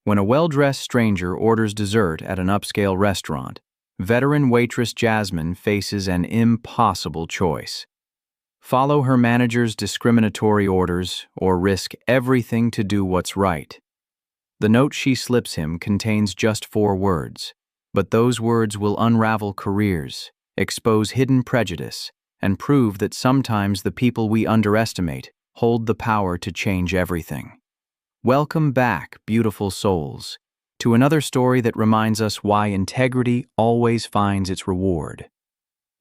When a well-dressed stranger orders dessert at an upscale restaurant, veteran waitress Jasmine faces an impossible choice. Follow her manager's discriminatory orders or risk everything to do what's right. The note she slips him contains just 4 words, but those words will unravel careers, expose hidden prejudice, and prove that sometimes the people we underestimate hold the power to change everything. Welcome back, beautiful souls, to another story that reminds us why integrity always finds its reward.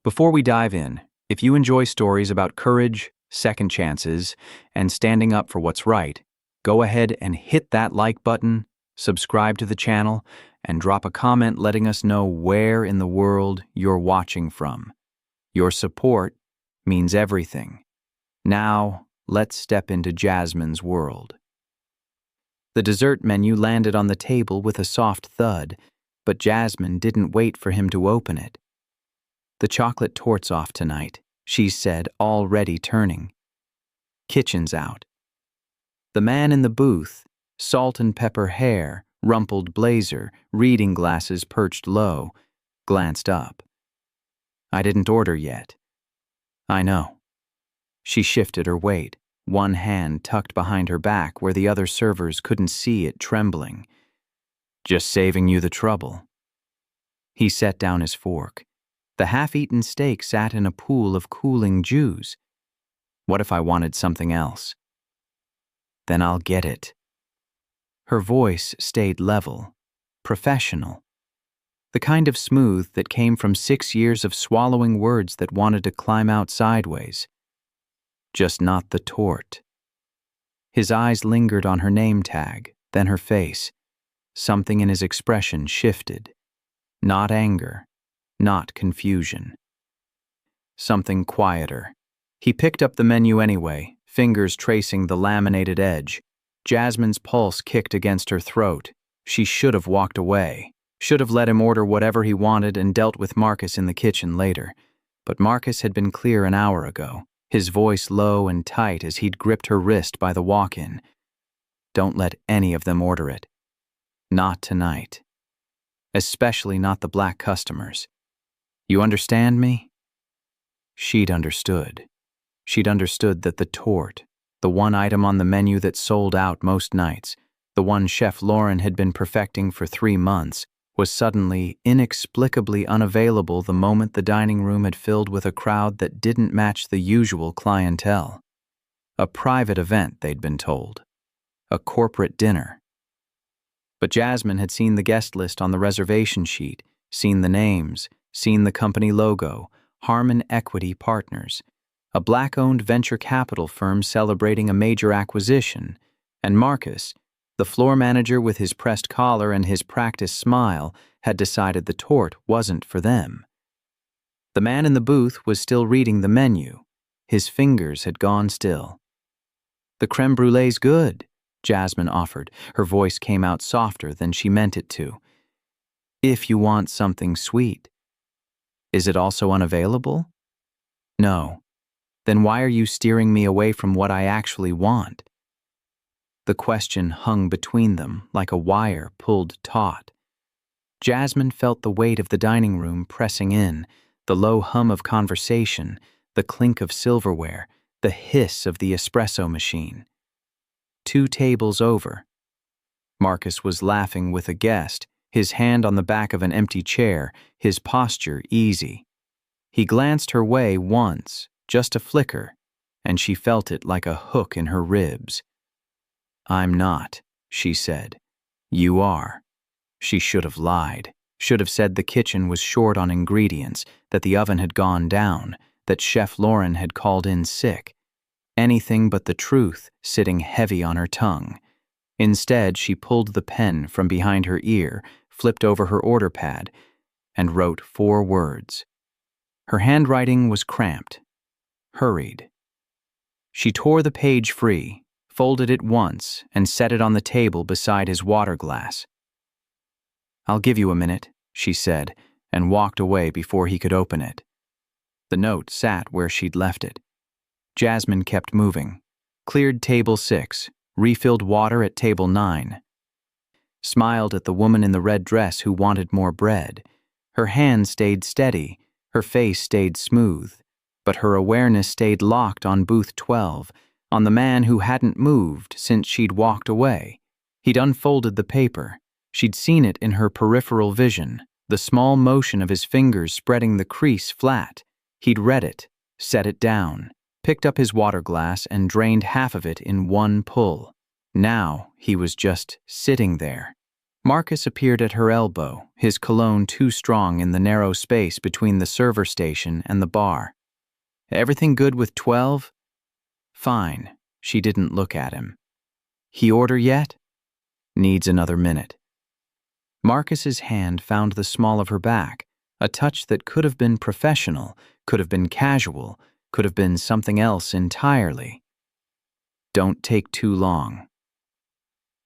Before we dive in, if you enjoy stories about courage, second chances, and standing up for what's right, go ahead and hit that like button, subscribe to the channel, and drop a comment letting us know where in the world you're watching from. Your support means everything. Now, let's step into Jasmine's world. The dessert menu landed on the table with a soft thud, but Jasmine didn't wait for him to open it. "The chocolate torte's off tonight," she said, already turning. "Kitchen's out." The man in the booth, salt and pepper hair, rumpled blazer, reading glasses perched low, glanced up. "I didn't order yet." "I know." She shifted her weight, one hand tucked behind her back where the other servers couldn't see it, trembling. "Just saving you the trouble." He set down his fork. The half-eaten steak sat in a pool of cooling juice. "What if I wanted something else?" "Then I'll get it." Her voice stayed level, professional. The kind of smooth that came from 6 years of swallowing words that wanted to climb out sideways. "Just not the torte." His eyes lingered on her name tag, then her face. Something in his expression shifted. Not anger, not confusion. Something quieter. He picked up the menu anyway, fingers tracing the laminated edge. Jasmine's pulse kicked against her throat. She should have walked away, should have let him order whatever he wanted and dealt with Marcus in the kitchen later. But Marcus had been clear an hour ago, his voice low and tight as he'd gripped her wrist by the walk-in. "Don't let any of them order it. Not tonight. Especially not the black customers. You understand me?" She'd understood. She'd understood that the torte, the one item on the menu that sold out most nights, the one Chef Lauren had been perfecting for 3 months, was suddenly, inexplicably unavailable the moment the dining room had filled with a crowd that didn't match the usual clientele. A private event, they'd been told. A corporate dinner. But Jasmine had seen the guest list on the reservation sheet, seen the names, seen the company logo, Harmon Equity Partners, a black-owned venture capital firm celebrating a major acquisition, and Marcus, the floor manager with his pressed collar and his practiced smile, had decided the torte wasn't for them. The man in the booth was still reading the menu. His fingers had gone still. "The creme brulee's good," Jasmine offered. Her voice came out softer than she meant it to. "If you want something sweet." "Is it also unavailable?" "No." "Then why are you steering me away from what I actually want?" The question hung between them like a wire pulled taut. Jasmine felt the weight of the dining room pressing in, the low hum of conversation, the clink of silverware, the hiss of the espresso machine. 2 tables over. Marcus was laughing with a guest, his hand on the back of an empty chair, his posture easy. He glanced her way once, just a flicker, and she felt it like a hook in her ribs. "I'm not," she said. "You are." She should have lied, should have said the kitchen was short on ingredients, that the oven had gone down, that Chef Lauren had called in sick. Anything but the truth sitting heavy on her tongue. Instead, she pulled the pen from behind her ear, flipped over her order pad, and wrote 4 words. Her handwriting was cramped, hurried. She tore the page free, folded it once, and set it on the table beside his water glass. "I'll give you a minute," she said, and walked away before he could open it. The note sat where she'd left it. Jasmine kept moving. Cleared table 6, refilled water at table 9. smiled at the woman in the red dress who wanted more bread. Her hand stayed steady, her face stayed smooth, but her awareness stayed locked on booth 12, on the man who hadn't moved since she'd walked away. He'd unfolded the paper. She'd seen it in her peripheral vision, the small motion of his fingers spreading the crease flat. He'd read it, set it down, picked up his water glass and drained half of it in one pull. Now he was just sitting there. Marcus appeared at her elbow, his cologne too strong in the narrow space between the server station and the bar. Everything good with 12? Fine. She didn't look at him. He order yet? Needs another minute. Marcus's hand found the small of her back, a touch that could have been professional, could have been casual, could have been something else entirely. Don't take too long.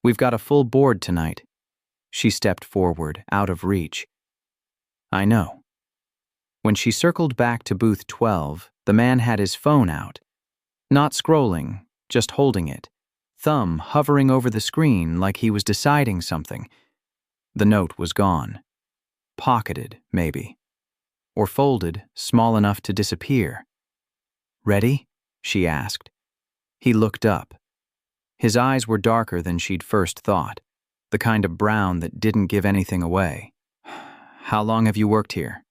We've got a full board tonight. She stepped forward, out of reach. I know. When she circled back to booth 12, the man had his phone out. Not scrolling, just holding it, thumb hovering over the screen like he was deciding something. The note was gone. Pocketed, maybe. Or folded, small enough to disappear. Ready? She asked. He looked up. His eyes were darker than she'd first thought, the kind of brown that didn't give anything away. How long have you worked here?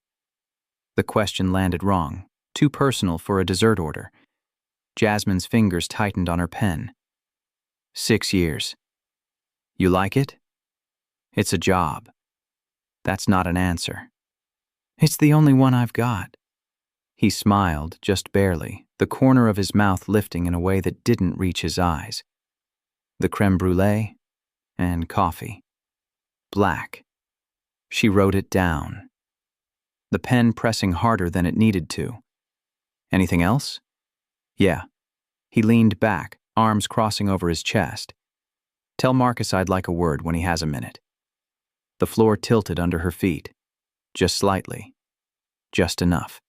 The question landed wrong, too personal for a dessert order. Jasmine's fingers tightened on her pen. 6 years. You like it? It's a job. That's not an answer. It's the only one I've got. He smiled, just barely, the corner of his mouth lifting in a way that didn't reach his eyes. The creme brulee and coffee. Black. She wrote it down, the pen pressing harder than it needed to. Anything else? Yeah. He leaned back, arms crossing over his chest. Tell Marcus I'd like a word when he has a minute. The floor tilted under her feet. Just slightly. Just enough.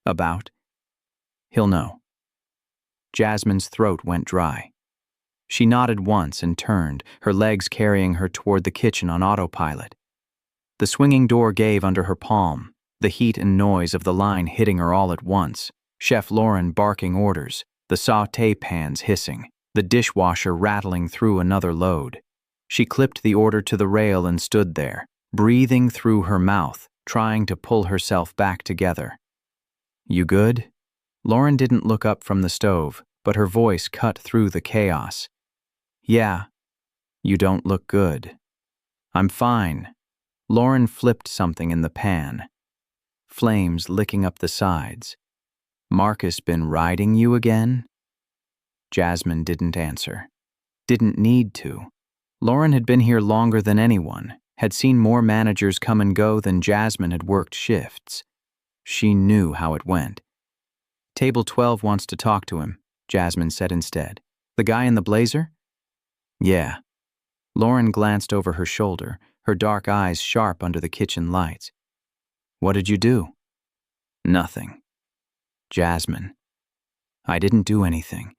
About? He'll know. Jasmine's throat went dry. She nodded once and turned, her legs carrying her toward the kitchen on autopilot. The swinging door gave under her palm, the heat and noise of the line hitting her all at once, Chef Lauren barking orders, the sauté pans hissing, the dishwasher rattling through another load. She clipped the order to the rail and stood there, breathing through her mouth, trying to pull herself back together. You good? Lauren didn't look up from the stove, but her voice cut through the chaos. Yeah. You don't look good. I'm fine. Lauren flipped something in the pan. Flames licking up the sides. Marcus been riding you again? Jasmine didn't answer. Didn't need to. Lauren had been here longer than anyone, had seen more managers come and go than Jasmine had worked shifts. She knew how it went. Table 12 wants to talk to him, Jasmine said instead. The guy in the blazer? Yeah. Lauren glanced over her shoulder, her dark eyes sharp under the kitchen lights. What did you do? Nothing. Jasmine. I didn't do anything.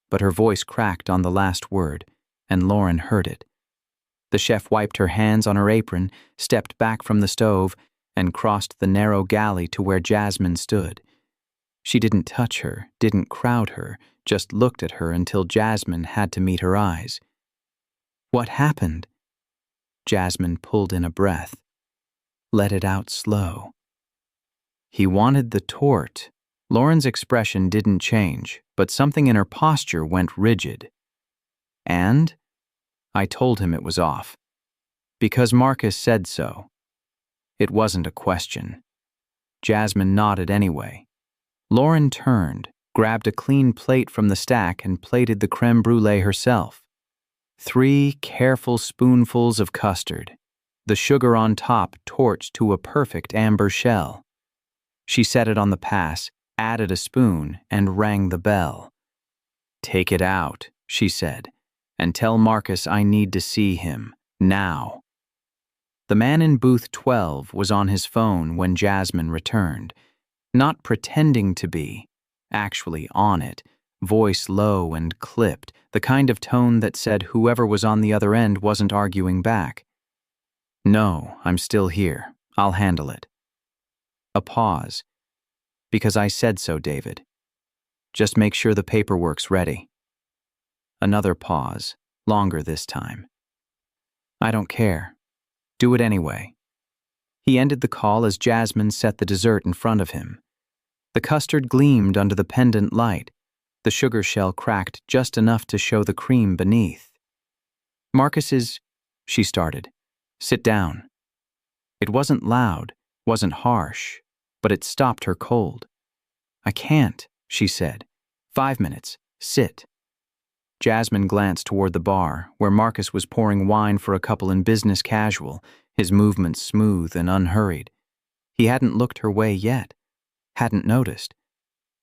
But her voice cracked on the last word, and Lauren heard it. The chef wiped her hands on her apron, stepped back from the stove, and crossed the narrow galley to where Jasmine stood. She didn't touch her, didn't crowd her, just looked at her until Jasmine had to meet her eyes. What happened? Jasmine pulled in a breath. Let it out slow. He wanted the tort. Lauren's expression didn't change, but something in her posture went rigid. And? I told him it was off. Because Marcus said so. It wasn't a question. Jasmine nodded anyway. Lauren turned, grabbed a clean plate from the stack and plated the creme brulee herself. 3 careful spoonfuls of custard, the sugar on top torched to a perfect amber shell. She set it on the pass, added a spoon, and rang the bell. Take it out, she said, and tell Marcus I need to see him, now. The man in booth 12 was on his phone when Jasmine returned, not pretending to be, actually on it, voice low and clipped, the kind of tone that said whoever was on the other end wasn't arguing back. "No, I'm still here. I'll handle it." A pause. "Because I said so, David. Just make sure the paperwork's ready." Another pause, longer this time. "I don't care. Do it anyway." He ended the call as Jasmine set the dessert in front of him. The custard gleamed under the pendant light. The sugar shell cracked just enough to show the cream beneath. She started. "Sit down." It wasn't loud, wasn't harsh, but it stopped her cold. "I can't," she said. "5 minutes. Sit." Jasmine glanced toward the bar, where Marcus was pouring wine for a couple in business casual, his movements smooth and unhurried. He hadn't looked her way yet, hadn't noticed.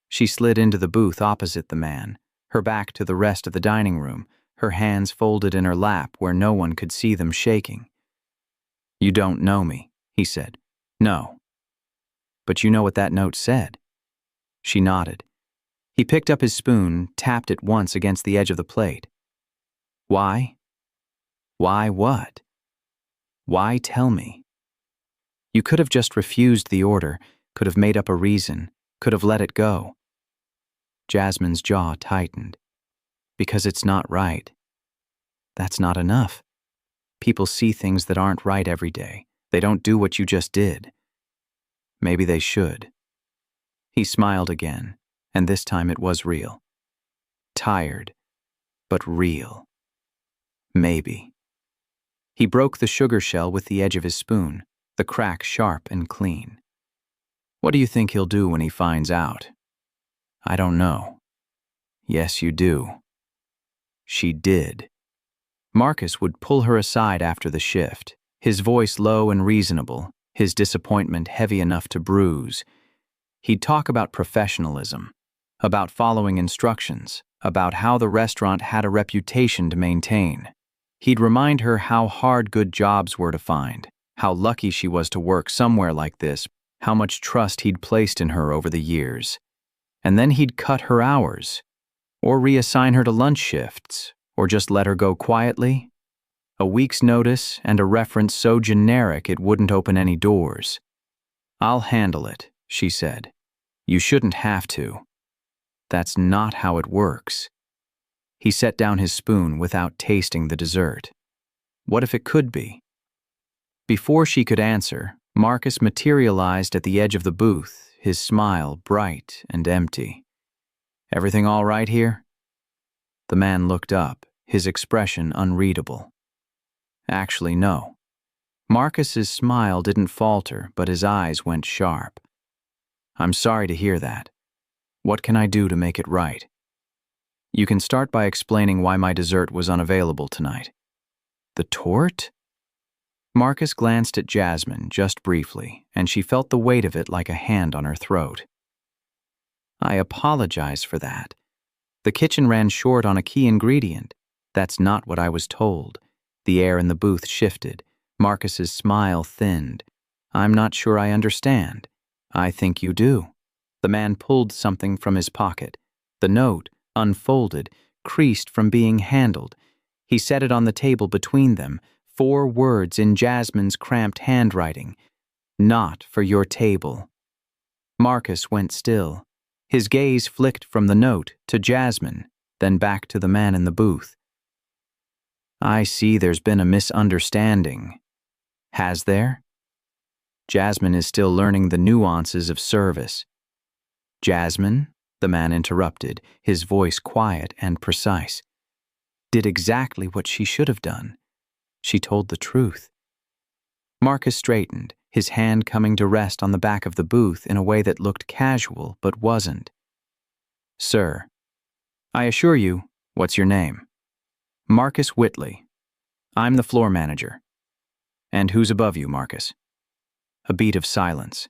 She slid into the booth opposite the man, her back to the rest of the dining room, her hands folded in her lap where no one could see them shaking. "You don't know me," he said. "No." "But you know what that note said." She nodded. He picked up his spoon, tapped it once against the edge of the plate. "Why?" "Why what?" "Why tell me?" You could have just refused the order, could have made up a reason, could have let it go. Jasmine's jaw tightened. "Because it's not right." "That's not enough. People see things that aren't right every day. They don't do what you just did." "Maybe they should." He smiled again, and this time it was real. Tired, but real. Maybe. He broke the sugar shell with the edge of his spoon, the crack sharp and clean. "What do you think he'll do when he finds out?" "I don't know." "Yes, you do." She did. Marcus would pull her aside after the shift, his voice low and reasonable, his disappointment heavy enough to bruise. He'd talk about professionalism, about following instructions, about how the restaurant had a reputation to maintain. He'd remind her how hard good jobs were to find, how lucky she was to work somewhere like this, how much trust he'd placed in her over the years. And then he'd cut her hours, or reassign her to lunch shifts, or just let her go quietly. A week's notice and a reference so generic it wouldn't open any doors. "I'll handle it," she said. "You shouldn't have to." "That's not how it works." He set down his spoon without tasting the dessert. What if it could be? Before she could answer, Marcus materialized at the edge of the booth, his smile bright and empty. "Everything all right here?" The man looked up, his expression unreadable. "Actually, no." Marcus's smile didn't falter, but his eyes went sharp. "I'm sorry to hear that. What can I do to make it right?" "You can start by explaining why my dessert was unavailable tonight." "The tort?" Marcus glanced at Jasmine just briefly, and she felt the weight of it like a hand on her throat. "I apologize for that. The kitchen ran short on a key ingredient. That's not what I was told." The air in the booth shifted. Marcus's smile thinned. "I'm not sure I understand." "I think you do." The man pulled something from his pocket. The note, unfolded, creased from being handled. He set it on the table between them, 4 words in Jasmine's cramped handwriting. "Not for your table." Marcus went still. His gaze flicked from the note to Jasmine, then back to the man in the booth. "I see there's been a misunderstanding." "Has there?" Jasmine is still learning the nuances of service. Jasmine, the man interrupted, his voice quiet and precise, did exactly what she should have done. She told the truth. Marcus straightened, his hand coming to rest on the back of the booth in a way that looked casual but wasn't. "Sir, I assure you, what's your name?" "Marcus Whitley. I'm the floor manager." "And who's above you, Marcus?" A beat of silence.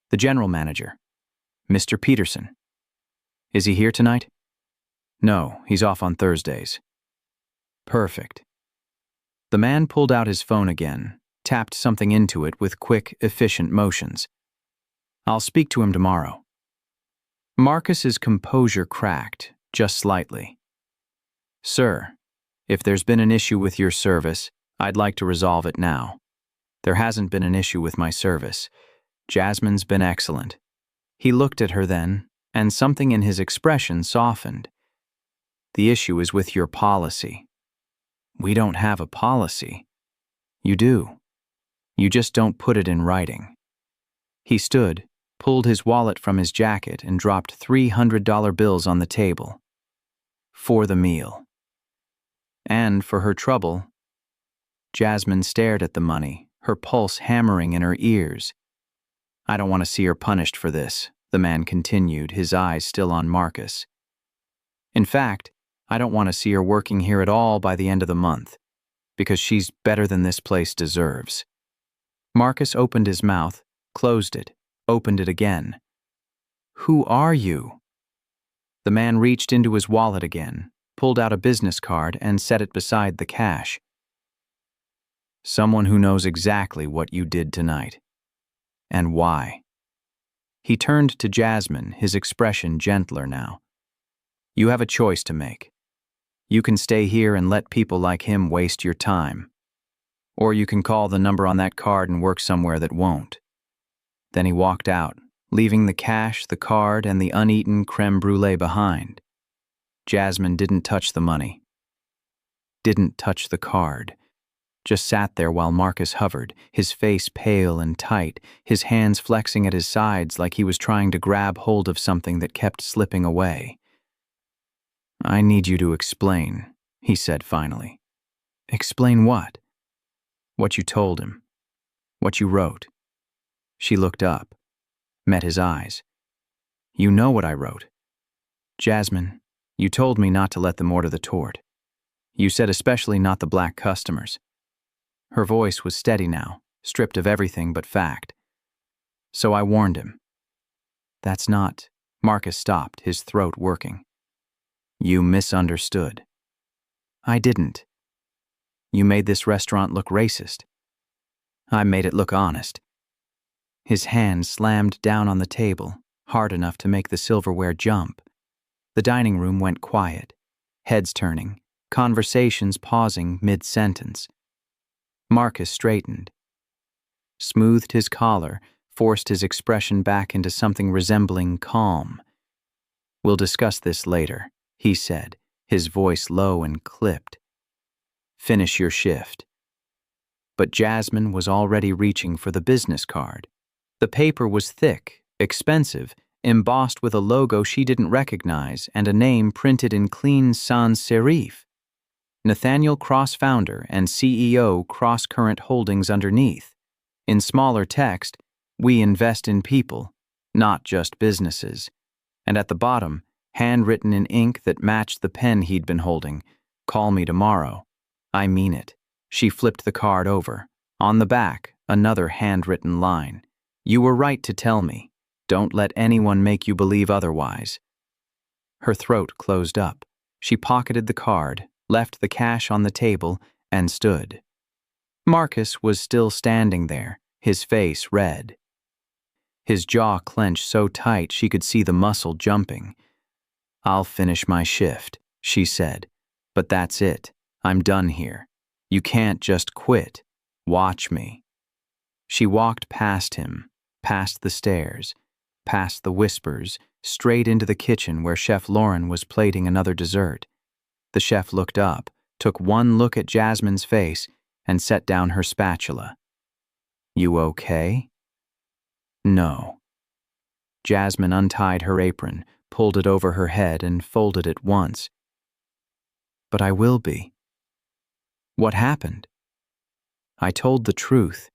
"The general manager, Mr. Peterson." "Is he here tonight?" "No, he's off on Thursdays." "Perfect." The man pulled out his phone again, tapped something into it with quick, efficient motions. "I'll speak to him tomorrow." Marcus's composure cracked. just slightly. Sir, if there's been an issue with your service, I'd like to resolve it now. There hasn't been an issue with my service. Jasmine's been excellent. He looked at her then, and something in his expression softened. The issue is with your policy. We don't have a policy. You do. You just don't put it in writing. He stood, pulled his wallet from his jacket, and dropped $300 bills on the table. For the meal. And for her trouble. Jasmine stared at the money, her pulse hammering in her ears. I don't want to see her punished for this, the man continued, his eyes still on Marcus. In fact, I don't want to see her working here at all by the end of the month, because she's better than this place deserves. Marcus opened his mouth, closed it, opened it again. Who are you? The man reached into his wallet again, pulled out a business card, and set it beside the cash. Someone who knows exactly what you did tonight. And why. He turned to Jasmine, his expression gentler now. You have a choice to make. You can stay here and let people like him waste your time. Or you can call the number on that card and work somewhere that won't. Then he walked out, leaving the cash, the card, and the uneaten creme brulee behind. Jasmine didn't touch the money. Didn't touch the card. Just sat there while Marcus hovered, his face pale and tight, his hands flexing at his sides like he was trying to grab hold of something that kept slipping away. I need you to explain, he said finally. Explain what? What you told him. What you wrote. She looked up, met his eyes. You know what I wrote. Jasmine, you told me not to let them order the tort. You said especially not the black customers. Her voice was steady now, stripped of everything but fact. So I warned him. That's not... Marcus stopped, his throat working. You misunderstood. I didn't. You made this restaurant look racist. I made it look honest. His hand slammed down on the table, hard enough to make the silverware jump. The dining room went quiet, heads turning, conversations pausing mid-sentence. Marcus straightened, smoothed his collar, forced his expression back into something resembling calm. We'll discuss this later, he said, his voice low and clipped. Finish your shift. But Jasmine was already reaching for the business card. The paper was thick, expensive, embossed with a logo she didn't recognize and a name printed in clean sans serif. Nathaniel Cross founder and CEO Cross Current Holdings underneath. In smaller text, we invest in people, not just businesses. And at the bottom, handwritten in ink that matched the pen he'd been holding, call me tomorrow. I mean it. She flipped the card over. On the back, another handwritten line. You were right to tell me. Don't let anyone make you believe otherwise. Her throat closed up. She pocketed the card, left the cash on the table, and stood. Marcus was still standing there, his face red. His jaw clenched so tight she could see the muscle jumping. I'll finish my shift, she said. But that's it. I'm done here. You can't just quit. Watch me. She walked past him, past the stairs, past the whispers, straight into the kitchen where Chef Lauren was plating another dessert. The chef looked up, took one look at Jasmine's face, and set down her spatula. You okay? No. Jasmine untied her apron, pulled it over her head, and folded it once. But I will be. What happened? I told the truth,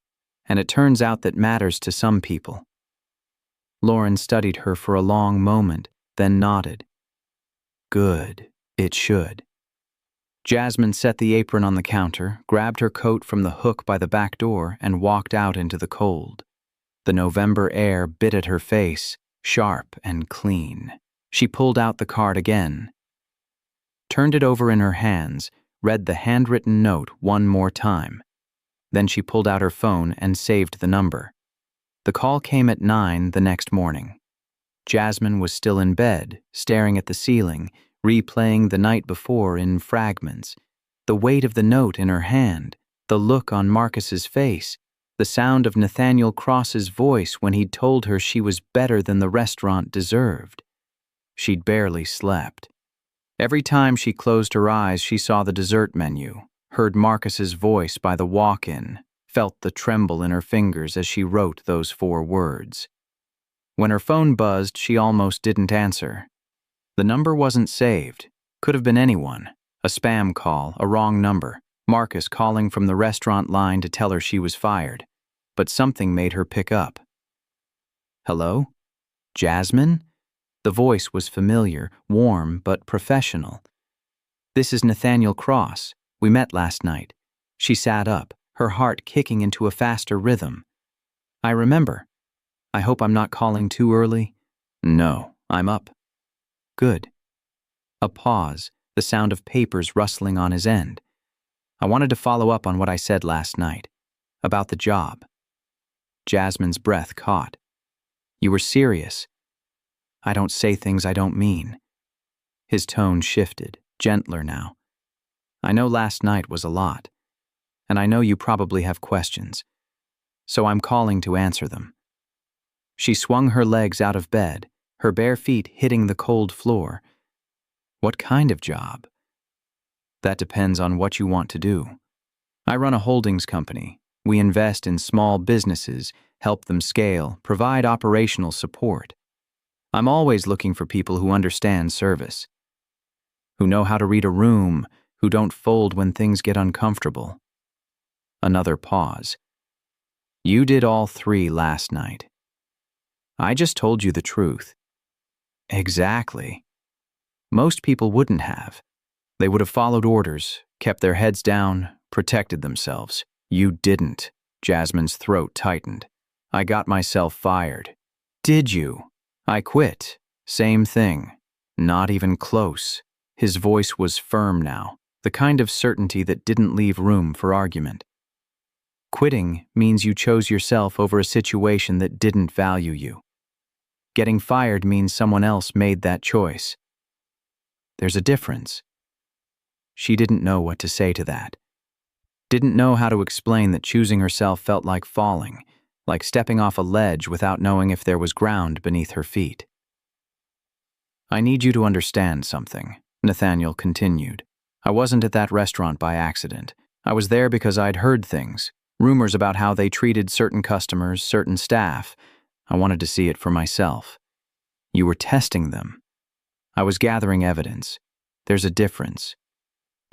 and it turns out that matters to some people. Lauren studied her for a long moment, then nodded. Good, it should. Jasmine set the apron on the counter, grabbed her coat from the hook by the back door, and walked out into the cold. The November air bit at her face, sharp and clean. She pulled out the card again, turned it over in her hands, read the handwritten note one more time. Then she pulled out her phone and saved the number. The call came at 9 the next morning. Jasmine was still in bed, staring at the ceiling, replaying the night before in fragments. The weight of the note in her hand, the look on Marcus's face, the sound of Nathaniel Cross's voice when he'd told her she was better than the restaurant deserved. She'd barely slept. Every time she closed her eyes, she saw the dessert menu, heard Marcus's voice by the walk-in, felt the tremble in her fingers as she wrote those 4 words. When her phone buzzed, she almost didn't answer. The number wasn't saved. Could have been anyone. A spam call, a wrong number. Marcus calling from the restaurant line to tell her she was fired. But something made her pick up. Hello? Jasmine? The voice was familiar, warm, but professional. This is Nathaniel Cross. We met last night. She sat up, her heart kicking into a faster rhythm. I remember. I hope I'm not calling too early. No, I'm up. Good. A pause, the sound of papers rustling on his end. I wanted to follow up on what I said last night, about the job. Jasmine's breath caught. You were serious. I don't say things I don't mean. His tone shifted, gentler now. I know last night was a lot, and I know you probably have questions, so I'm calling to answer them. She swung her legs out of bed, her bare feet hitting the cold floor. What kind of job? That depends on what you want to do. I run a holdings company. We invest in small businesses, help them scale, provide operational support. I'm always looking for people who understand service, who know how to read a room, who don't fold when things get uncomfortable. Another pause. You did all 3 last night. I just told you the truth. Exactly. Most people wouldn't have. They would have followed orders, kept their heads down, protected themselves. You didn't. Jasmine's throat tightened. I got myself fired. Did you? I quit. Same thing. Not even close. His voice was firm now, the kind of certainty that didn't leave room for argument. Quitting means you chose yourself over a situation that didn't value you. Getting fired means someone else made that choice. There's a difference. She didn't know what to say to that. Didn't know how to explain that choosing herself felt like falling, like stepping off a ledge without knowing if there was ground beneath her feet. I need you to understand something, Nathaniel continued. I wasn't at that restaurant by accident. I was there because I'd heard things, rumors about how they treated certain customers, certain staff. I wanted to see it for myself. You were testing them. I was gathering evidence. There's a difference.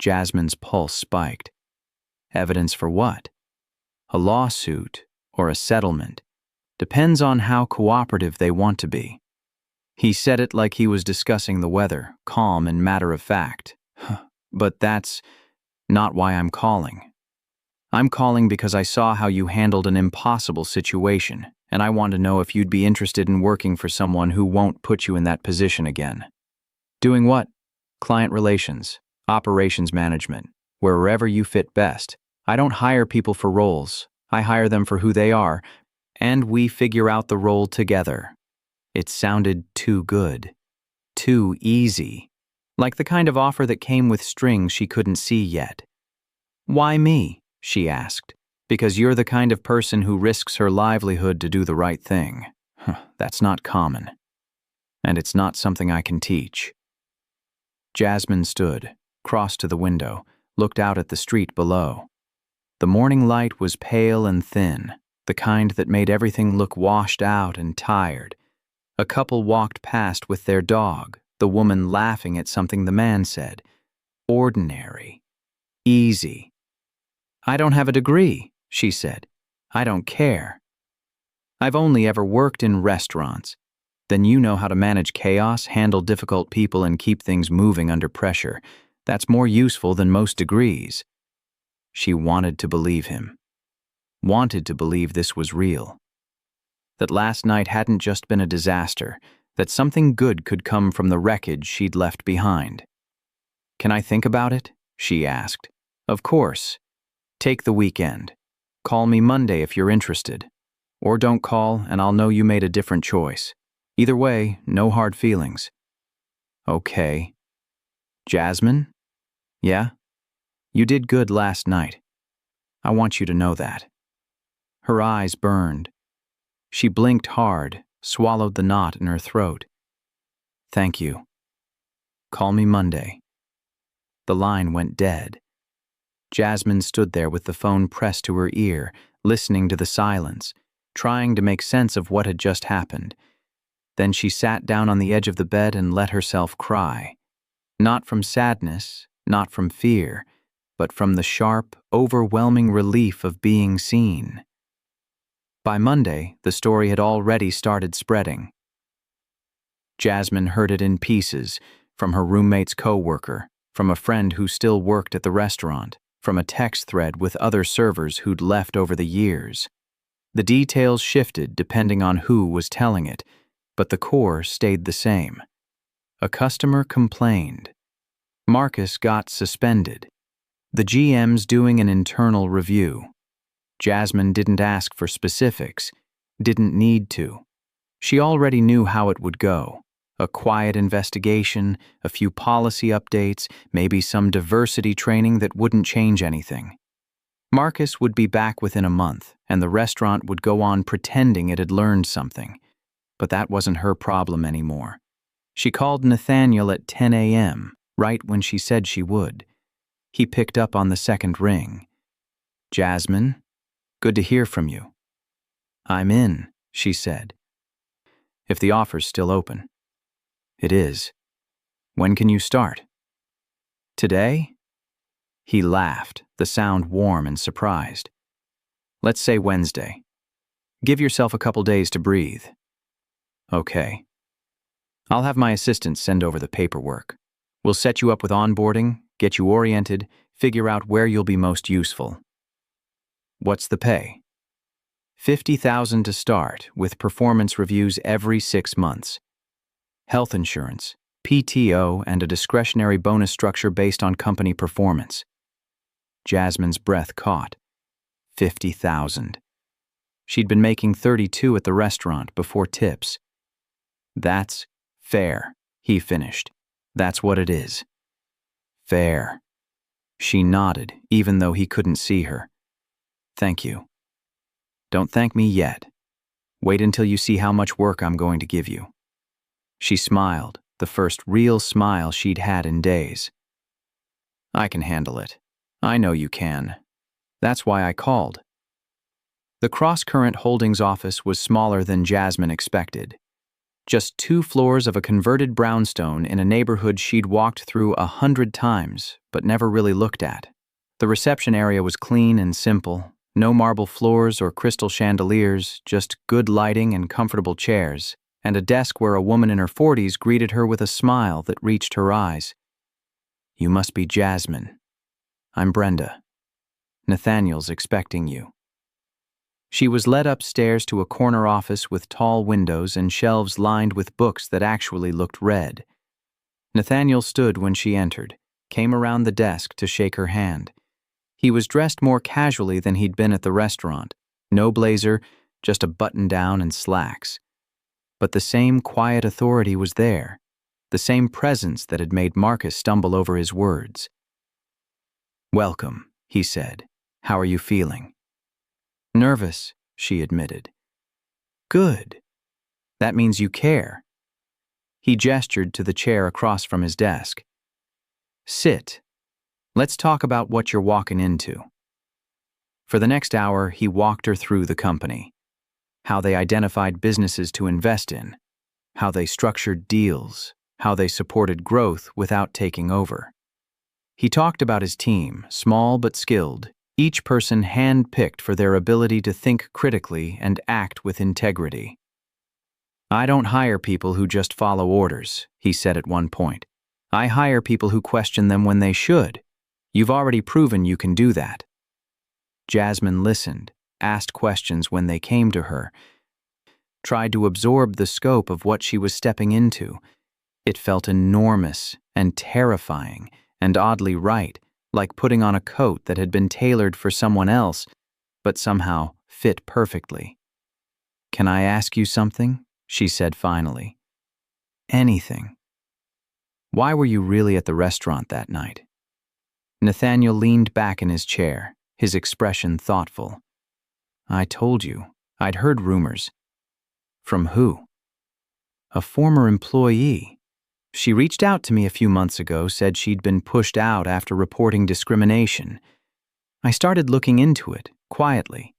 Jasmine's pulse spiked. Evidence for what? A lawsuit or a settlement. Depends on how cooperative they want to be. He said it like he was discussing the weather, calm and matter of fact. But that's not why I'm calling. I'm calling because I saw how you handled an impossible situation, and I want to know if you'd be interested in working for someone who won't put you in that position again. Doing what? Client relations, operations management, wherever you fit best. I don't hire people for roles. I hire them for who they are, and we figure out the role together. It sounded too good, too easy, like the kind of offer that came with strings she couldn't see yet. Why me? She asked. Because you're the kind of person who risks her livelihood to do the right thing. That's not common. And it's not something I can teach. Jasmine stood, crossed to the window, looked out at the street below. The morning light was pale and thin, the kind that made everything look washed out and tired. A couple walked past with their dog, the woman laughing at something the man said. Ordinary. Easy. I don't have a degree, she said. I don't care. I've only ever worked in restaurants. Then you know how to manage chaos, handle difficult people, and keep things moving under pressure. That's more useful than most degrees. She wanted to believe him. Wanted to believe this was real. That last night hadn't just been a disaster, that something good could come from the wreckage she'd left behind. Can I think about it? She asked. Of course. Take the weekend. Call me Monday if you're interested. Or don't call, and I'll know you made a different choice. Either way, no hard feelings. Okay. Jasmine? Yeah? You did good last night. I want you to know that. Her eyes burned. She blinked hard, swallowed the knot in her throat. Thank you. Call me Monday. The line went dead. Jasmine stood there with the phone pressed to her ear, listening to the silence, trying to make sense of what had just happened. Then she sat down on the edge of the bed and let herself cry. Not from sadness, not from fear, but from the sharp, overwhelming relief of being seen. By Monday, the story had already started spreading. Jasmine heard it in pieces, from her roommate's coworker, from a friend who still worked at the restaurant, from a text thread with other servers who'd left over the years. The details shifted depending on who was telling it, but the core stayed the same. A customer complained. Marcus got suspended. The GM's doing an internal review. Jasmine didn't ask for specifics, didn't need to. She already knew how it would go. A quiet investigation, a few policy updates, maybe some diversity training that wouldn't change anything. Marcus would be back within a month, and the restaurant would go on pretending it had learned something. But that wasn't her problem anymore. She called Nathaniel at 10 a.m., right when she said she would. He picked up on the second ring. Jasmine, good to hear from you. I'm in, she said. If the offer's still open. It is. When can you start? Today? He laughed, the sound warm and surprised. Let's say Wednesday. Give yourself a couple days to breathe. Okay. I'll have my assistant send over the paperwork. We'll set you up with onboarding, get you oriented, figure out where you'll be most useful. What's the pay? $50,000 to start, with performance reviews every 6 months. Health insurance, PTO, and a discretionary bonus structure based on company performance. Jasmine's breath caught. $50,000. She'd been making $32,000 at the restaurant before tips. That's fair, he finished. That's what it is. Fair. She nodded, even though he couldn't see her. Thank you. Don't thank me yet. Wait until you see how much work I'm going to give you. She smiled, the first real smile she'd had in days. I can handle it. I know you can. That's why I called. The Cross Current Holdings office was smaller than Jasmine expected. Just 2 floors of a converted brownstone in a neighborhood she'd walked through 100 times, but never really looked at. The reception area was clean and simple. No marble floors or crystal chandeliers, just good lighting and comfortable chairs, and a desk where a woman in her 40s greeted her with a smile that reached her eyes. You must be Jasmine. I'm Brenda. Nathaniel's expecting you. She was led upstairs to a corner office with tall windows and shelves lined with books that actually looked read. Nathaniel stood when she entered, came around the desk to shake her hand. He was dressed more casually than he'd been at the restaurant. No blazer, just a button-down and slacks. But the same quiet authority was there, the same presence that had made Marcus stumble over his words. Welcome, he said. How are you feeling? Nervous, she admitted. Good. That means you care. He gestured to the chair across from his desk. Sit. Let's talk about what you're walking into. For the next hour, he walked her through the company. How they identified businesses to invest in. How they structured deals. How they supported growth without taking over. He talked about his team, small but skilled, each person hand-picked for their ability to think critically and act with integrity. I don't hire people who just follow orders, he said at one point. I hire people who question them when they should. You've already proven you can do that. Jasmine listened, asked questions when they came to her, tried to absorb the scope of what she was stepping into. It felt enormous and terrifying and oddly right, like putting on a coat that had been tailored for someone else, but somehow fit perfectly. Can I ask you something? She said finally. Anything. Why were you really at the restaurant that night? Nathaniel leaned back in his chair, his expression thoughtful. I told you, I'd heard rumors. From who? A former employee. She reached out to me a few months ago, said she'd been pushed out after reporting discrimination. I started looking into it, quietly.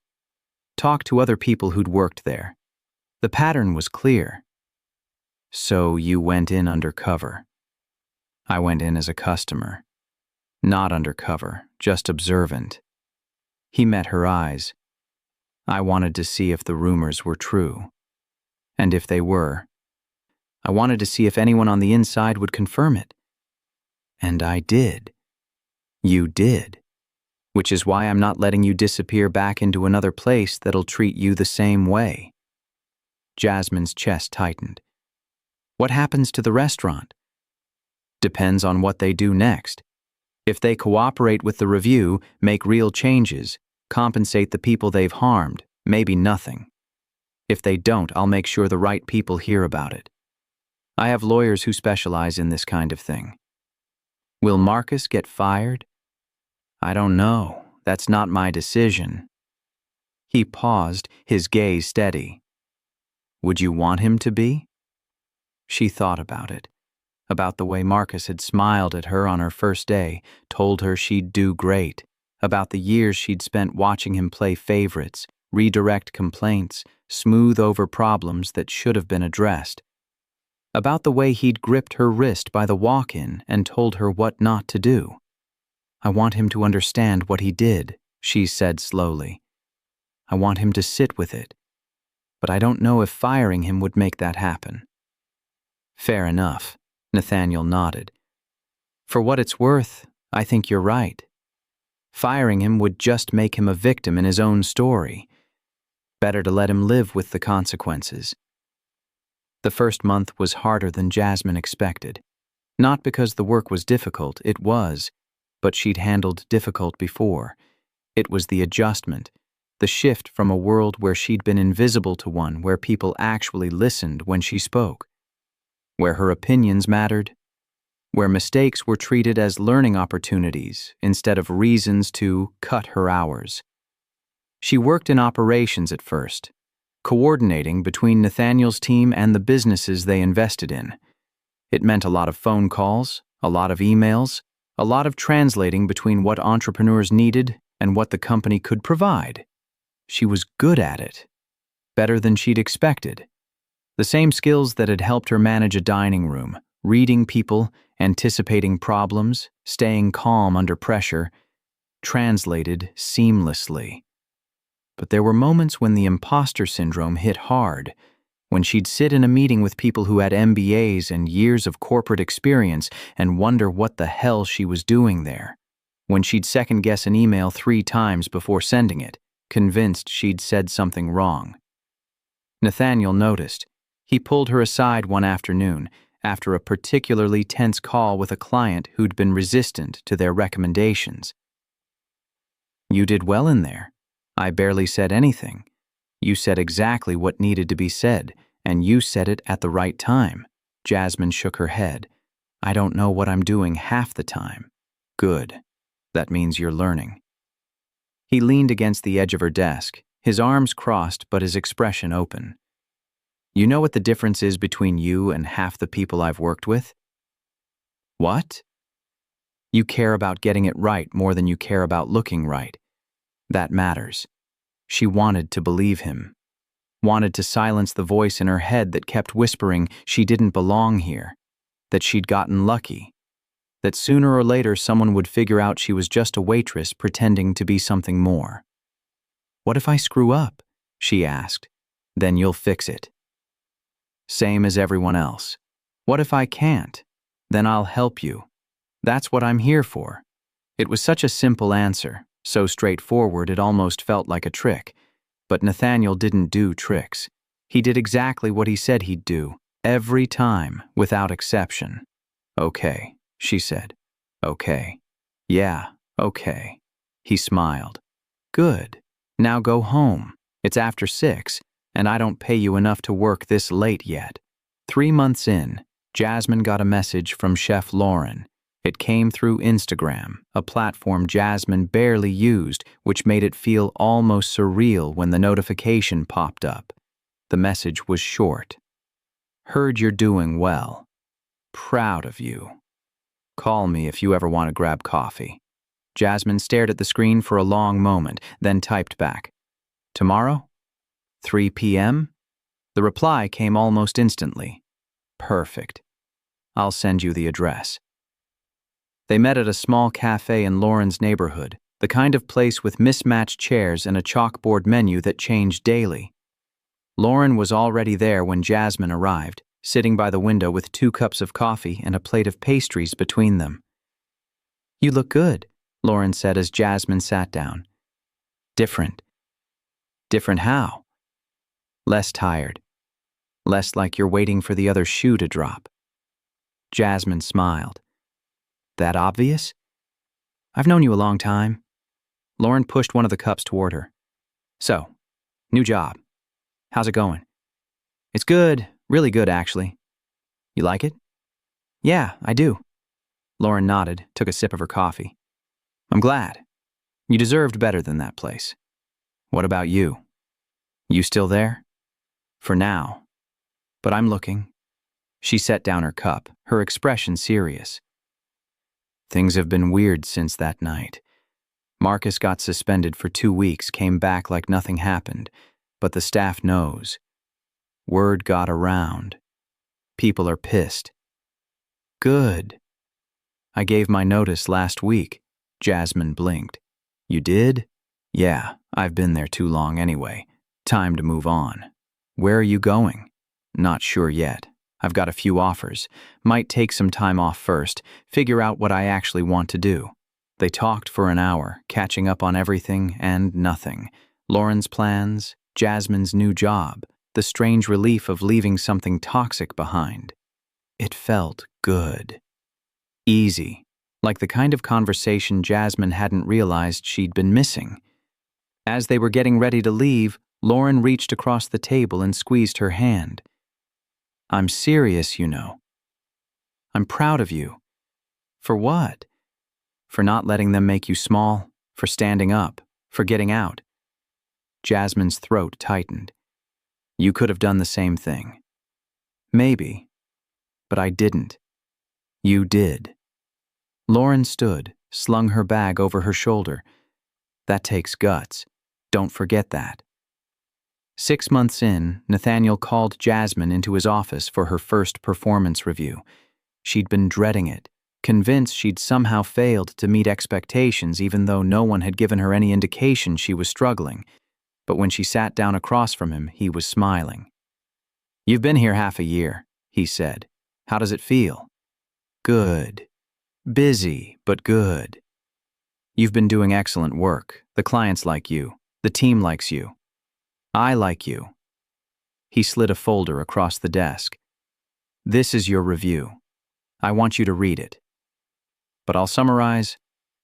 Talked to other people who'd worked there. The pattern was clear. So you went in undercover. I went in as a customer. Not undercover, just observant. He met her eyes. I wanted to see if the rumors were true. And if they were, I wanted to see if anyone on the inside would confirm it. And I did. You did. Which is why I'm not letting you disappear back into another place that'll treat you the same way. Jasmine's chest tightened. What happens to the restaurant? Depends on what they do next. If they cooperate with the review, make real changes, compensate the people they've harmed, maybe nothing. If they don't, I'll make sure the right people hear about it. I have lawyers who specialize in this kind of thing. Will Marcus get fired? I don't know. That's not my decision. He paused, his gaze steady. Would you want him to be? She thought about it. About the way Marcus had smiled at her on her first day, told her she'd do great. About the years she'd spent watching him play favorites, redirect complaints, smooth over problems that should have been addressed. About the way he'd gripped her wrist by the walk-in and told her what not to do. I want him to understand what he did, she said slowly. I want him to sit with it. But I don't know if firing him would make that happen. Fair enough, Nathaniel nodded. For what it's worth, I think you're right. Firing him would just make him a victim in his own story. Better to let him live with the consequences. The first month was harder than Jasmine expected. Not because the work was difficult, it was, but she'd handled difficult before. It was the adjustment, the shift from a world where she'd been invisible to one where people actually listened when she spoke, where her opinions mattered, where mistakes were treated as learning opportunities instead of reasons to cut her hours. She worked in operations at first, coordinating between Nathaniel's team and the businesses they invested in. It meant a lot of phone calls, a lot of emails, a lot of translating between what entrepreneurs needed and what the company could provide. She was good at it, better than she'd expected. The same skills that had helped her manage a dining room, reading people, anticipating problems, staying calm under pressure, translated seamlessly. But there were moments when the imposter syndrome hit hard, when she'd sit in a meeting with people who had MBAs and years of corporate experience and wonder what the hell she was doing there, when she'd second-guess an email 3 times before sending it, convinced she'd said something wrong. Nathaniel noticed. He pulled her aside one afternoon after a particularly tense call with a client who'd been resistant to their recommendations. You did well in there. I barely said anything. You said exactly what needed to be said, and you said it at the right time. Jasmine shook her head. I don't know what I'm doing half the time. Good. That means you're learning. He leaned against the edge of her desk, his arms crossed but his expression open. You know what the difference is between you and half the people I've worked with? What? You care about getting it right more than you care about looking right. That matters. She wanted to believe him. Wanted to silence the voice in her head that kept whispering she didn't belong here, that she'd gotten lucky, that sooner or later someone would figure out she was just a waitress pretending to be something more. What if I screw up? She asked. Then you'll fix it. Same as everyone else. What if I can't? Then I'll help you. That's what I'm here for. It was such a simple answer, so straightforward it almost felt like a trick. But Nathaniel didn't do tricks. He did exactly what he said he'd do, every time, without exception. Okay, she said. Okay. Yeah, okay. He smiled. Good. Now go home. It's after 6, and I don't pay you enough to work this late yet. 3 months in, Jasmine got a message from Chef Lauren. It came through Instagram, a platform Jasmine barely used, which made it feel almost surreal when the notification popped up. The message was short. Heard you're doing well. Proud of you. Call me if you ever want to grab coffee. Jasmine stared at the screen for a long moment, then typed back. Tomorrow? 3 p.m.? The reply came almost instantly. Perfect. I'll send you the address. They met at a small cafe in Lauren's neighborhood, the kind of place with mismatched chairs and a chalkboard menu that changed daily. Lauren was already there when Jasmine arrived, sitting by the window with 2 cups of coffee and a plate of pastries between them. You look good, Lauren said as Jasmine sat down. Different. Different how? Less tired. Less like you're waiting for the other shoe to drop. Jasmine smiled. That obvious? I've known you a long time. Lauren pushed one of the cups toward her. So, new job. How's it going? It's good, really good actually. You like it? Yeah, I do. Lauren nodded, took a sip of her coffee. I'm glad. You deserved better than that place. What about you? You still there? For now. But I'm looking. She set down her cup, her expression serious. Things have been weird since that night. Marcus got suspended for 2 weeks, came back like nothing happened, but the staff knows. Word got around. People are pissed. Good. I gave my notice last week. Jasmine blinked. You did? Yeah, I've been there too long anyway. Time to move on. Where are you going? Not sure yet. I've got a few offers. Might take some time off first, figure out what I actually want to do. They talked for an hour, catching up on everything and nothing. Lauren's plans, Jasmine's new job, the strange relief of leaving something toxic behind. It felt good. Easy, like the kind of conversation Jasmine hadn't realized she'd been missing. As they were getting ready to leave, Lauren reached across the table and squeezed her hand. I'm serious, you know. I'm proud of you. For what? For not letting them make you small, for standing up, for getting out. Jasmine's throat tightened. You could have done the same thing. Maybe. But I didn't. You did. Lauren stood, slung her bag over her shoulder. That takes guts. Don't forget that. 6 months in, Nathaniel called Jasmine into his office for her first performance review. She'd been dreading it, convinced she'd somehow failed to meet expectations even though no one had given her any indication she was struggling. But when she sat down across from him, he was smiling. You've been here half a year, he said. How does it feel? Good. Busy, but good. You've been doing excellent work. The clients like you. The team likes you. I like you. He slid a folder across the desk. This is your review. I want you to read it. But I'll summarize.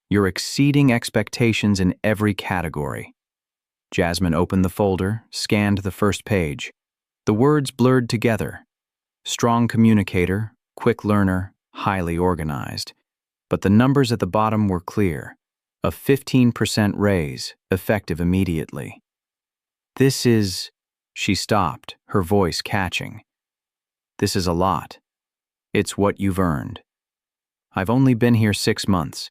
You're exceeding expectations in every category. Jasmine opened the folder, scanned the first page. The words blurred together. Strong communicator, quick learner, highly organized. But the numbers at the bottom were clear. A 15% raise, effective immediately. This is... She stopped, her voice catching. This is a lot. It's what you've earned. I've only been here 6 months,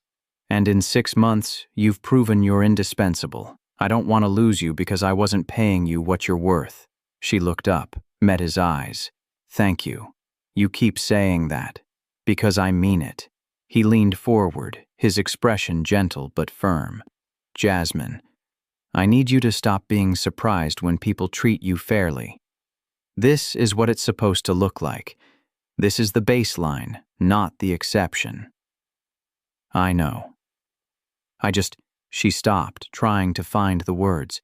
and in 6 months, you've proven you're indispensable. I don't want to lose you because I wasn't paying you what you're worth. She looked up, met his eyes. Thank you. You keep saying that. Because I mean it. He leaned forward, his expression gentle but firm. Jasmine, I need you to stop being surprised when people treat you fairly. This is what it's supposed to look like. This is the baseline, not the exception. I know. She stopped, trying to find the words.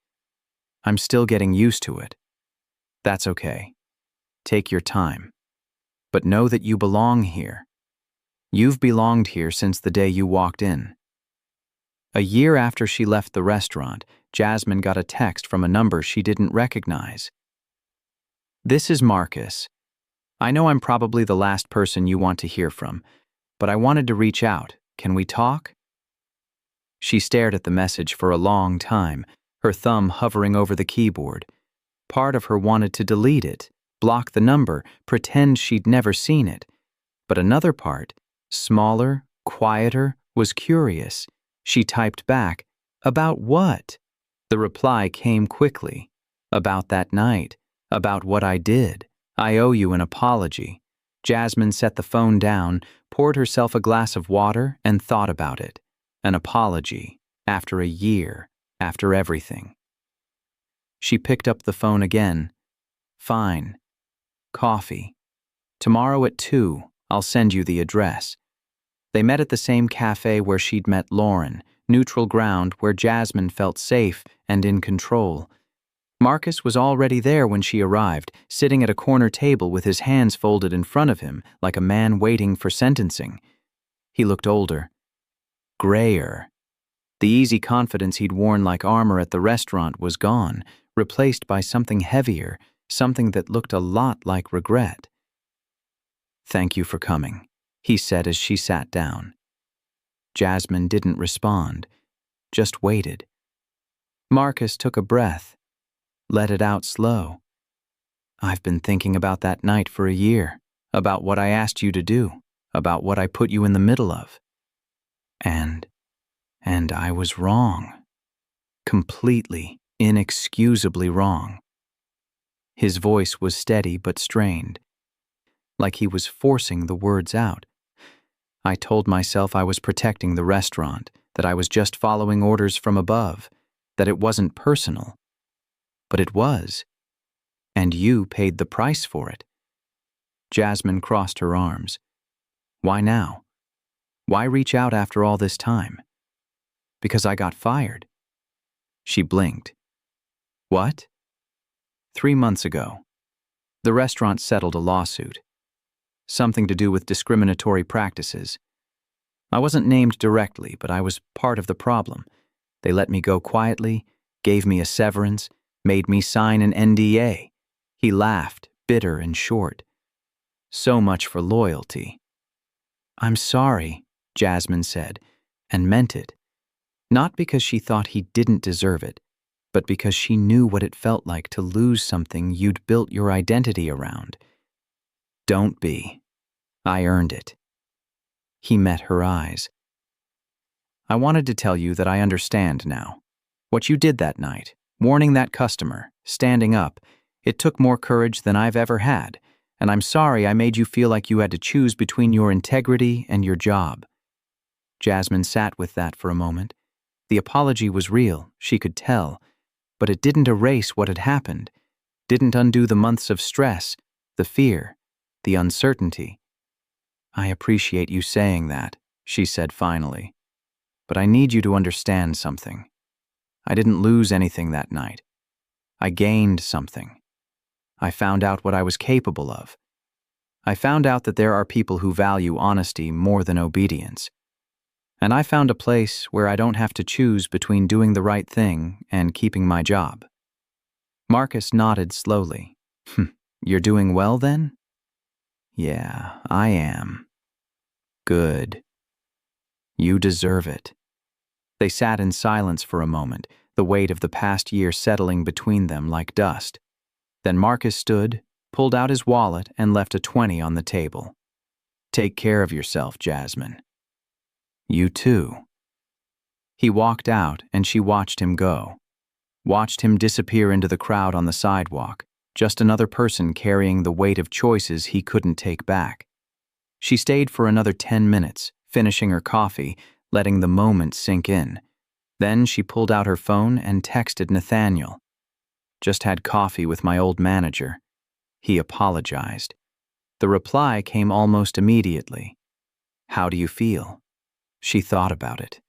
I'm still getting used to it. That's okay. Take your time. But know that you belong here. You've belonged here since the day you walked in. A year after she left the restaurant, Jasmine got a text from a number she didn't recognize. This is Marcus. I know I'm probably the last person you want to hear from, but I wanted to reach out. Can we talk? She stared at the message for a long time, her thumb hovering over the keyboard. Part of her wanted to delete it, block the number, pretend she'd never seen it. But another part, smaller, quieter, was curious. She typed back, "About what?" The reply came quickly. "About that night. About what I did. I owe you an apology." Jasmine set the phone down, poured herself a glass of water, and thought about it. An apology. After a year. After everything. She picked up the phone again. "Fine. Coffee. Tomorrow at 2, I'll send you the address." They met at the same cafe where she'd met Lauren, neutral ground where Jasmine felt safe and in control. Marcus was already there when she arrived, sitting at a corner table with his hands folded in front of him like a man waiting for sentencing. He looked older. Grayer. The easy confidence he'd worn like armor at the restaurant was gone, replaced by something heavier, something that looked a lot like regret. "Thank you for coming," he said as she sat down. Jasmine didn't respond, just waited. Marcus took a breath, let it out slow. "I've been thinking about that night for a year, about what I asked you to do, about what I put you in the middle of. And I was wrong. Completely, inexcusably wrong." His voice was steady but strained, like he was forcing the words out. "I told myself I was protecting the restaurant, that I was just following orders from above, that it wasn't personal. But it was. And you paid the price for it." Jasmine crossed her arms. "Why now? Why reach out after all this time?" "Because I got fired." She blinked. "What?" 3 months ago. The restaurant settled a lawsuit. Something to do with discriminatory practices. I wasn't named directly, but I was part of the problem. They let me go quietly, gave me a severance, made me sign an NDA. He laughed, bitter and short. "So much for loyalty." "I'm sorry," Jasmine said, and meant it. Not because she thought he didn't deserve it, but because she knew what it felt like to lose something you'd built your identity around. "Don't be. I earned it." He met her eyes. "I wanted to tell you that I understand now. What you did that night, warning that customer, standing up, it took more courage than I've ever had, and I'm sorry I made you feel like you had to choose between your integrity and your job." Jasmine sat with that for a moment. The apology was real, she could tell, but it didn't erase what had happened, didn't undo the months of stress, the fear, the uncertainty. "I appreciate you saying that," she said finally, "but I need you to understand something. I didn't lose anything that night. I gained something. I found out what I was capable of. I found out that there are people who value honesty more than obedience. And I found a place where I don't have to choose between doing the right thing and keeping my job." Marcus nodded slowly. "You're doing well then?" "Yeah, I am." "Good. You deserve it." They sat in silence for a moment, the weight of the past year settling between them like dust. Then Marcus stood, pulled out his wallet, and left a 20 on the table. "Take care of yourself, Jasmine." "You too." He walked out, and she watched him go. Watched him disappear into the crowd on the sidewalk, just another person carrying the weight of choices he couldn't take back. She stayed for another 10 minutes, finishing her coffee, letting the moment sink in. Then she pulled out her phone and texted Nathaniel. "Just had coffee with my old manager." He apologized. The reply came almost immediately. "How do you feel?" She thought about it.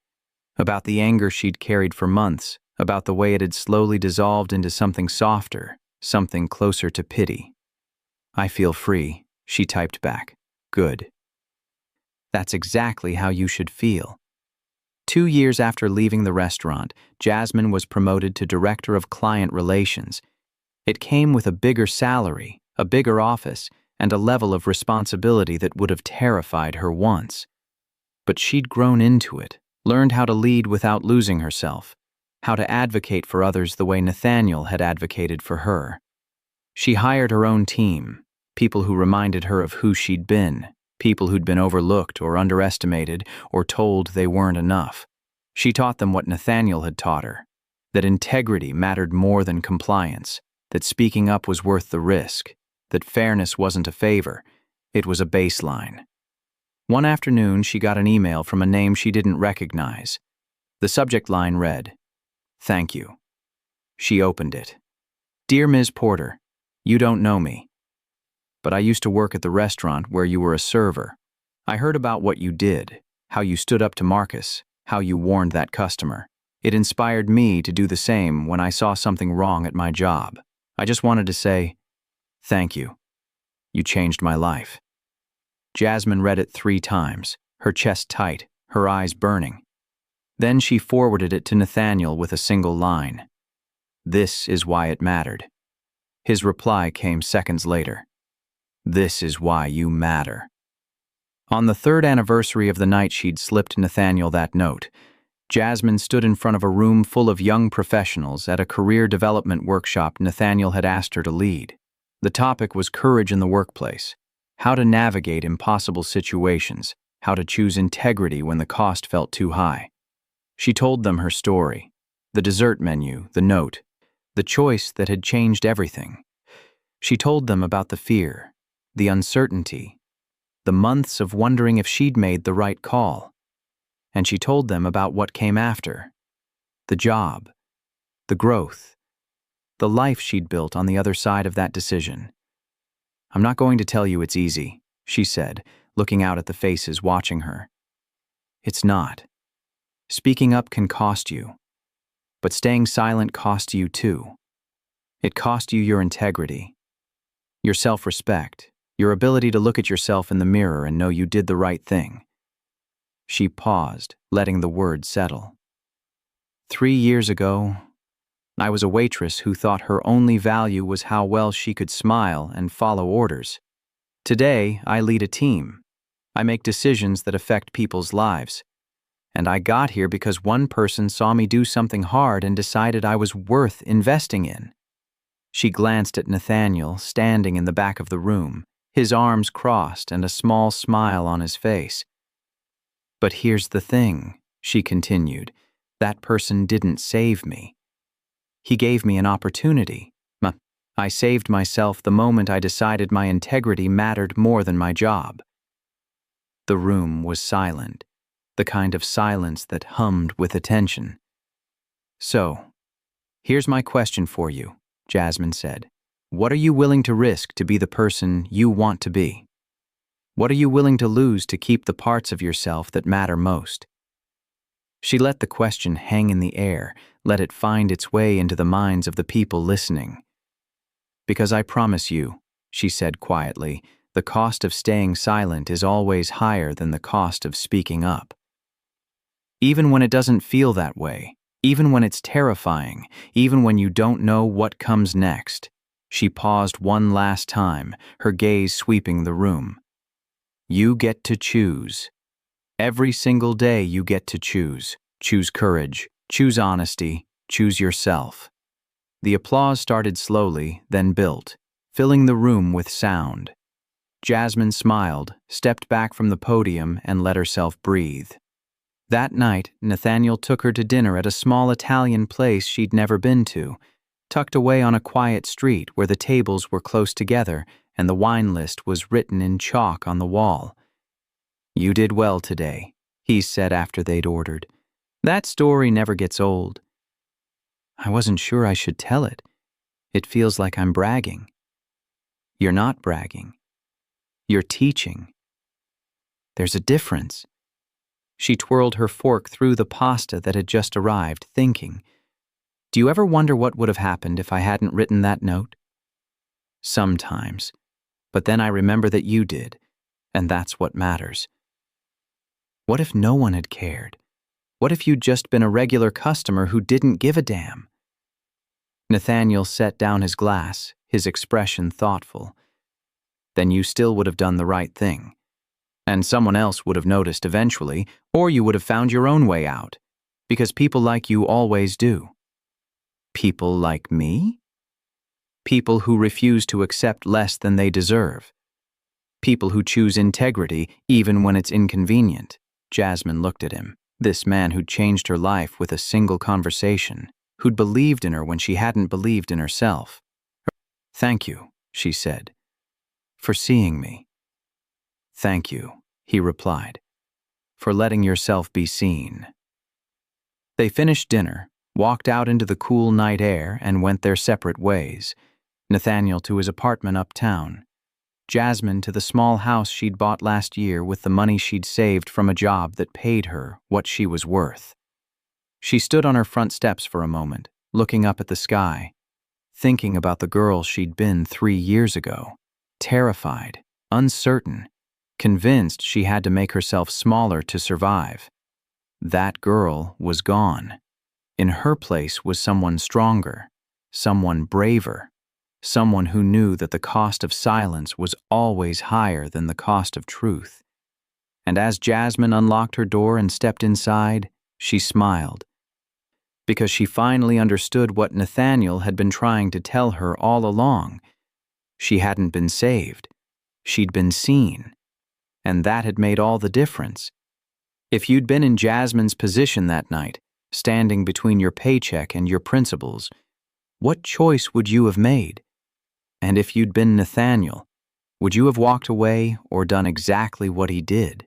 About the anger she'd carried for months, about the way it had slowly dissolved into something softer, something closer to pity. "I feel free," she typed back. "Good." That's exactly how you should feel. 2 years after leaving the restaurant, Jasmine was promoted to Director of Client Relations. It came with a bigger salary, a bigger office, and a level of responsibility that would have terrified her once. But she'd grown into it, learned how to lead without losing herself, how to advocate for others the way Nathaniel had advocated for her. She hired her own team, people who reminded her of who she'd been, people who'd been overlooked or underestimated or told they weren't enough. She taught them what Nathaniel had taught her, that integrity mattered more than compliance, that speaking up was worth the risk, that fairness wasn't a favor, it was a baseline. One afternoon, she got an email from a name she didn't recognize. The subject line read, "Thank you." She opened it. "Dear Ms. Porter, you don't know me, but I used to work at the restaurant where you were a server. I heard about what you did, how you stood up to Marcus, how you warned that customer. It inspired me to do the same when I saw something wrong at my job. I just wanted to say, thank you. You changed my life." Jasmine read it 3 times, her chest tight, her eyes burning. Then she forwarded it to Nathaniel with a single line. "This is why it mattered." His reply came seconds later. "This is why you matter." On the 3rd anniversary of the night she'd slipped Nathaniel that note, Jasmine stood in front of a room full of young professionals at a career development workshop Nathaniel had asked her to lead. The topic was courage in the workplace, how to navigate impossible situations, how to choose integrity when the cost felt too high. She told them her story, the dessert menu, the note, the choice that had changed everything. She told them about the fear, the uncertainty, the months of wondering if she'd made the right call. And she told them about what came after, the job, the growth, the life she'd built on the other side of that decision. "I'm not going to tell you it's easy," she said, looking out at the faces watching her. "It's not. Speaking up can cost you, but staying silent costs you too. It cost you your integrity, your self-respect, your ability to look at yourself in the mirror and know you did the right thing." She paused, letting the words settle. 3 years ago, I was a waitress who thought her only value was how well she could smile and follow orders. Today, I lead a team. I make decisions that affect people's lives. And I got here because one person saw me do something hard and decided I was worth investing in. She glanced at Nathaniel, standing in the back of the room, his arms crossed and a small smile on his face. "But here's the thing," she continued, "that person didn't save me. He gave me an opportunity. I saved myself the moment I decided my integrity mattered more than my job." The room was silent, the kind of silence that hummed with attention. "So, here's my question for you," Jasmine said. "What are you willing to risk to be the person you want to be? What are you willing to lose to keep the parts of yourself that matter most?" She let the question hang in the air, let it find its way into the minds of the people listening. "Because I promise you," she said quietly, "the cost of staying silent is always higher than the cost of speaking up. Even when it doesn't feel that way, even when it's terrifying, even when you don't know what comes next." She paused one last time, her gaze sweeping the room. "You get to choose. Every single day you get to choose. Choose courage, choose honesty, choose yourself." The applause started slowly, then built, filling the room with sound. Jasmine smiled, stepped back from the podium, and let herself breathe. That night, Nathaniel took her to dinner at a small Italian place she'd never been to, tucked away on a quiet street where the tables were close together and the wine list was written in chalk on the wall. "You did well today," he said after they'd ordered. "That story never gets old." "I wasn't sure I should tell it. It feels like I'm bragging." "You're not bragging. You're teaching. There's a difference." She twirled her fork through the pasta that had just arrived, thinking, "Do you ever wonder what would have happened if I hadn't written that note?" "Sometimes. But then I remember that you did, and that's what matters." "What if no one had cared? What if you'd just been a regular customer who didn't give a damn?" Nathaniel set down his glass, his expression thoughtful. then you still would have done the right thing. And someone else would have noticed eventually, or you would have found your own way out, because people like you always do. People like me? People who refuse to accept less than they deserve. People who choose integrity even when it's inconvenient. Jasmine looked at him, this man who'd changed her life with a single conversation, who'd believed in her when she hadn't believed in herself. "Thank you," she said, "for seeing me." "Thank you," he replied, "for letting yourself be seen." They finished dinner, walked out into the cool night air, and went their separate ways. Nathaniel to his apartment uptown. Jasmine to the small house she'd bought last year with the money she'd saved from a job that paid her what she was worth. She stood on her front steps for a moment, looking up at the sky, thinking about the girl she'd been 3 years ago, terrified, uncertain, convinced she had to make herself smaller to survive. That girl was gone. In her place was someone stronger, someone braver, someone who knew that the cost of silence was always higher than the cost of truth. And as Jasmine unlocked her door and stepped inside, she smiled, because she finally understood what Nathaniel had been trying to tell her all along. She hadn't been saved. She'd been seen. And that had made all the difference. If you'd been in Jasmine's position that night, standing between your paycheck and your principles, what choice would you have made? And if you'd been Nathaniel, would you have walked away or done exactly what he did?